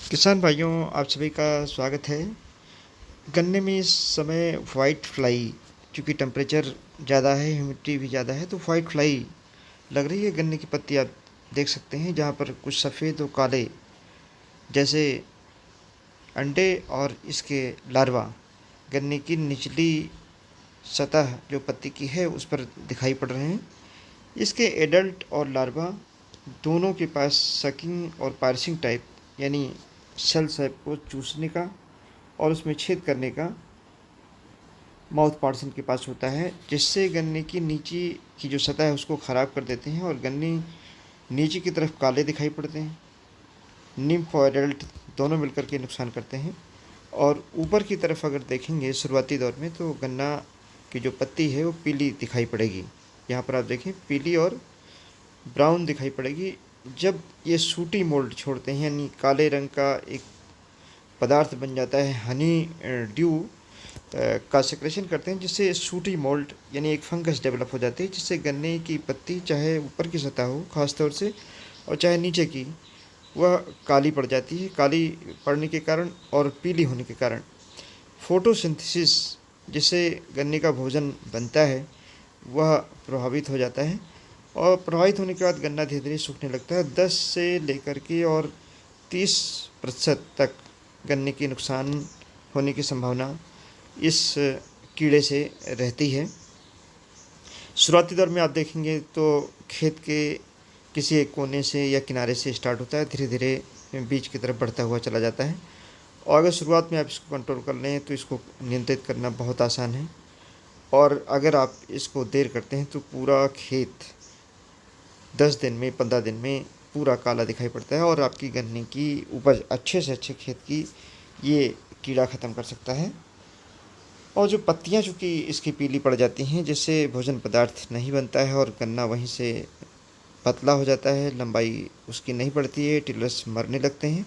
किसान भाइयों, आप सभी का स्वागत है। गन्ने में इस समय वाइट फ्लाई, चूँकि टेम्परेचर ज़्यादा है, ह्यूमिडिटी भी ज़्यादा है, तो वाइट फ्लाई लग रही है। गन्ने की पत्ती आप देख सकते हैं, जहाँ पर कुछ सफ़ेद और काले जैसे अंडे और इसके लार्वा गन्ने की निचली सतह जो पत्ती की है उस पर दिखाई पड़ रहे हैं। इसके एडल्ट और लार्वा दोनों के पास सकिंग और पार्सिंग टाइप यानी सेल टाइप को चूसने का और उसमें छेद करने का माउथ पार्ट्स इनके पास होता है, जिससे गन्ने की नीचे की जो सतह है उसको ख़राब कर देते हैं और गन्ने नीचे की तरफ काले दिखाई पड़ते हैं। निम्फ और एडल्ट दोनों मिलकर के नुकसान करते हैं। और ऊपर की तरफ अगर देखेंगे शुरुआती दौर में, तो गन्ना की जो पत्ती है वो पीली दिखाई पड़ेगी। यहाँ पर आप देखें, पीली और ब्राउन दिखाई पड़ेगी। जब ये सूटी मोल्ड छोड़ते हैं यानी काले रंग का एक पदार्थ बन जाता है, हनी ड्यू का सेक्रेशन करते हैं, जिससे सूटी मोल्ड यानी एक फंगस डेवलप हो जाती है, जिससे गन्ने की पत्ती चाहे ऊपर की सतह हो खास तौर से और चाहे नीचे की, वह काली पड़ जाती है। काली पड़ने के कारण और पीली होने के कारण फोटोसिंथेसिस, जिससे गन्ने का भोजन बनता है, वह प्रभावित हो जाता है। और प्रभावित होने के बाद गन्ना धीरे धीरे सूखने लगता है। 10 से लेकर के और 30% तक गन्ने की नुकसान होने की संभावना इस कीड़े से रहती है। शुरुआती दौर में आप देखेंगे तो खेत के किसी एक कोने से या किनारे से स्टार्ट होता है, धीरे धीरे बीच की तरफ बढ़ता हुआ चला जाता है। और अगर शुरुआत में आप इसको कंट्रोल कर लें तो इसको नियंत्रित करना बहुत आसान है। और अगर आप इसको देर करते हैं तो पूरा खेत 10 दिन में, 15 दिन में पूरा काला दिखाई पड़ता है और आपकी गन्ने की उपज अच्छे से अच्छे खेत की ये कीड़ा ख़त्म कर सकता है। और जो पत्तियाँ चूँकि इसकी पीली पड़ जाती हैं, जिससे भोजन पदार्थ नहीं बनता है और गन्ना वहीं से पतला हो जाता है, लंबाई उसकी नहीं बढ़ती है, टिलर्स मरने लगते हैं।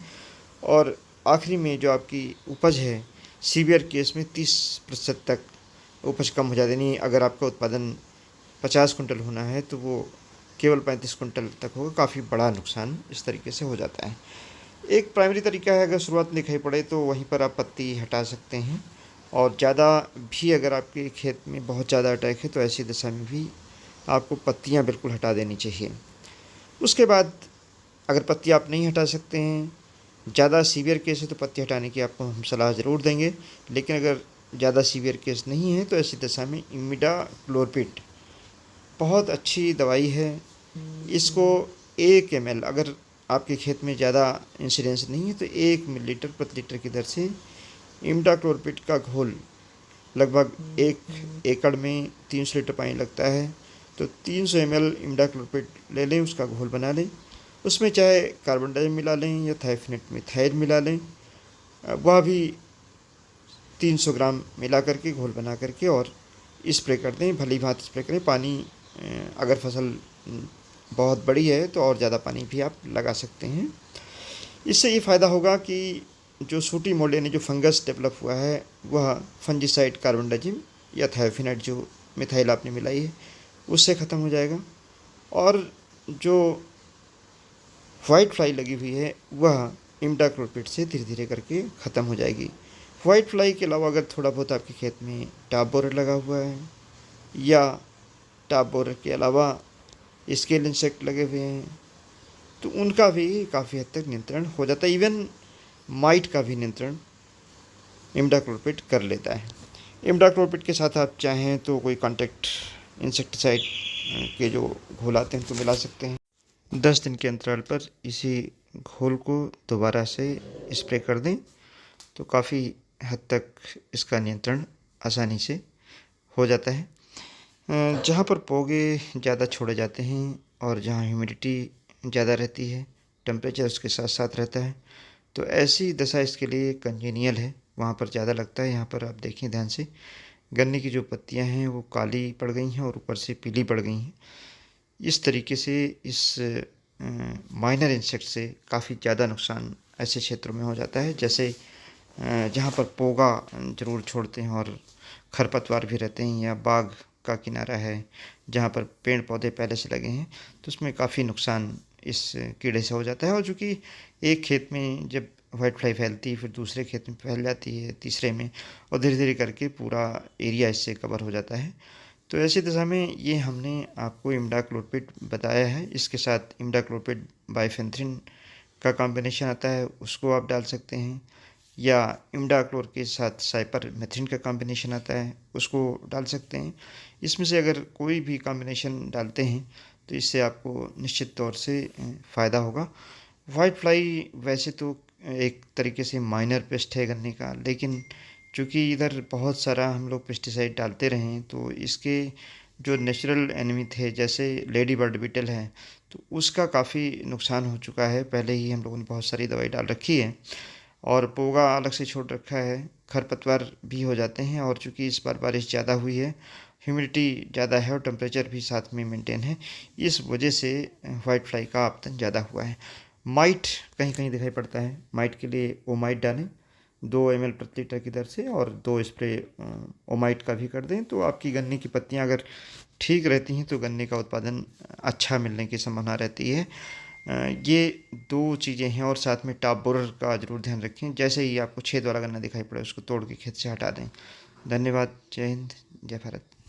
और आखिरी में जो आपकी उपज है, सीवियर केस में 30% तक उपज कम हो जाती है। यानी अगर आपका उत्पादन 50 कुंटल होना है तो वो केवल 35 कुंटल तक होगा। काफ़ी बड़ा नुकसान इस तरीके से हो जाता है। एक प्राइमरी तरीका है, अगर शुरुआत में दिखाई पड़े तो वहीं पर आप पत्ती हटा सकते हैं। और ज़्यादा भी अगर आपके खेत में बहुत ज़्यादा अटैक है तो ऐसी दशा में भी आपको पत्तियां बिल्कुल हटा देनी चाहिए। उसके बाद अगर पत्ती आप नहीं हटा सकते हैं, ज़्यादा सीवियर केस है, तो पत्ती हटाने की आपको हम सलाह ज़रूर देंगे। लेकिन अगर ज़्यादा सीवियर केस नहीं है तो ऐसी दशा में इमिडाक्लोपिड बहुत अच्छी दवाई है। इसको 1 ml, अगर आपके खेत में ज़्यादा इंसिडेंस नहीं है तो 1 मिलीलीटर प्रति लीटर की दर से इमिडाक्लोपिड का घोल, लगभग 1 एकड़ में 300 लीटर पानी लगता है, तो 300 ml इमिडाक्लोपिड ले लें, उसका घोल बना लें। उसमें चाहे कार्बन डाइऑक्साइड मिला लें या थाइफनेट मिथाइल मिला लें, वह भी 300 ग्राम मिला करके घोल बना करके और स्प्रे कर दें, भली भांति स्प्रे करें। पानी अगर फसल बहुत बड़ी है तो और ज़्यादा पानी भी आप लगा सकते हैं। इससे ये फ़ायदा होगा कि जो सूटी मोल्ड यानी जो फंगस डेवलप हुआ है, वह फंजीसाइड कार्बनडाजिम या थायोफिनाइड जो मिथाइल आपने मिलाई है उससे ख़त्म हो जाएगा। और जो वाइट फ्लाई लगी हुई है वह इमिडाक्लोपिड से धीरे धीरे करके ख़त्म हो जाएगी। वाइट फ्लाई के अलावा अगर थोड़ा बहुत आपके खेत में टाप बोरर लगा हुआ है या टाप बोरर के अलावा स्केल इंसेक्ट लगे हुए हैं तो उनका भी काफ़ी हद तक नियंत्रण हो जाता है। इवन माइट का भी नियंत्रण इमिडाक्लोपिड कर लेता है। इमिडाक्लोपिड के साथ आप चाहें तो कोई कॉन्टैक्ट इंसेक्टिसाइड के जो घोल आते हैं तो मिला सकते हैं। 10 दिन के अंतराल पर इसी घोल को दोबारा से स्प्रे कर दें तो काफ़ी हद तक इसका नियंत्रण आसानी से हो जाता है। जहाँ पर पौधे ज़्यादा छोड़े जाते हैं और जहाँ ह्यूमिडिटी ज़्यादा रहती है, टेम्परेचर उसके साथ साथ रहता है, तो ऐसी दशा इसके लिए कंजेनियल है, वहाँ पर ज़्यादा लगता है। यहाँ पर आप देखें ध्यान से, गन्ने की जो पत्तियाँ हैं वो काली पड़ गई हैं और ऊपर से पीली पड़ गई हैं। इस तरीके से इस माइनर इंसेक्ट से काफ़ी ज़्यादा नुकसान ऐसे क्षेत्रों में हो जाता है, जैसे जहाँ पर पोगा ज़रूर छोड़ते हैं और खरपतवार भी रहते हैं, या बाग का किनारा है जहाँ पर पेड़ पौधे पहले से लगे हैं, तो उसमें काफ़ी नुकसान इस कीड़े से हो जाता है। और चूँकि एक खेत में जब वाइट फ्लाई फैलती है, फिर दूसरे खेत में फैल जाती है, तीसरे में, और धीरे धीरे करके पूरा एरिया इससे कवर हो जाता है। तो ऐसी दशा में ये हमने आपको इमिडाक्लोपीड बताया है। इसके साथ इमिडाक्लोपीड बाइफेंथ्रिन का कॉम्बिनेशन आता है, उसको आप डाल सकते हैं, या इमिडाक्लोर के साथ साइपरमेथ्रिन का कॉम्बिनेशन आता है, उसको डाल सकते हैं। इसमें से अगर कोई भी कॉम्बिनेशन डालते हैं तो इससे आपको निश्चित तौर से फ़ायदा होगा। वाइट फ्लाई वैसे तो एक तरीके से माइनर पेस्ट है गन्ने का, लेकिन चूँकि इधर बहुत सारा हम लोग पेस्टिसाइड डालते रहे हैं, तो इसके जो नेचुरल एनिमी थे जैसे लेडी बर्ड बीटल है, तो उसका काफ़ी नुकसान हो चुका है। पहले ही हम लोगों ने बहुत सारी दवाई डाल रखी है और पोगा अलग से छोड़ रखा है, खरपतवार भी हो जाते हैं। और चूँकि इस बार बारिश ज़्यादा हुई है, ह्यूमिडिटी ज़्यादा है और टेम्परेचर भी साथ में मेंटेन है, इस वजह से वाइट फ्लाई का आपतन ज़्यादा हुआ है। माइट कहीं कहीं दिखाई पड़ता है, माइट के लिए ओमाइट डालें 2 ml प्रति लीटर की दर से, और 2 स्प्रे ओमाइट का भी कर दें, तो आपकी गन्ने की पत्तियां अगर ठीक रहती हैं तो गन्ने का उत्पादन अच्छा मिलने की संभावना रहती है। ये 2 चीज़ें हैं, और साथ में टॉप बोरर का ज़रूर ध्यान रखें। जैसे ही आपको छेद वाला गन्ना दिखाई पड़े उसको तोड़ के खेत से हटा दें। धन्यवाद। जय हिंद, जय भारत।